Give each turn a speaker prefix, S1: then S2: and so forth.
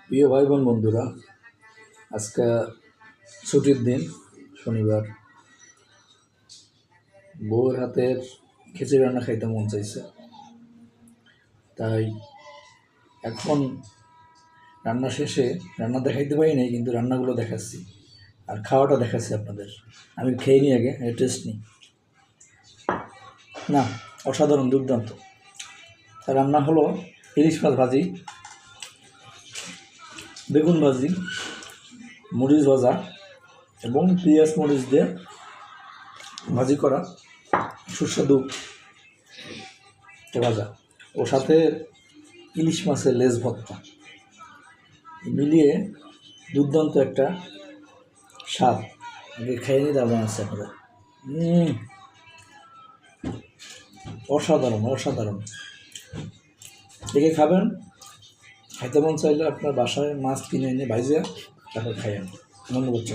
S1: প্রিয় ভাই বোন বন্ধুরা, আজকে ছুটির দিন, শনিবার। বউয়ের হাতের খিচুড়ি রান্না খাইতে মন চাইছে, তাই এখন রান্না শেষে রান্না দেখাইতে পারি নাই, কিন্তু রান্নাগুলো দেখাচ্ছি আর খাওয়াটা দেখাচ্ছি আপনাদের। আমি খেয়ে নিই আগে, টেস্ট নিই। না, অসাধারণ, দুর্দান্ত। রান্না হলো ইলিশ মাছ ভাজি, বেগুন ভাজি, মরিচ ভাজা এবং পেঁয়াজ মরিচ দিয়ে ভাজি করা সুস্বাদু ভাজা, ও সাথে ইলিশ মাছের লেজ ভর্তা মিলিয়ে দুর্দান্ত একটা স্বাদ। আগে খেয়ে নিতে বানাচ্ছে আপনাদের। অসাধারণ অসাধারণ। দেখে খাবেন। খাইতে মন চাইলে আপনার বাসায় মাছ কিনে এনে ভাইজে তারপর খাইয়েন, মনে করছে।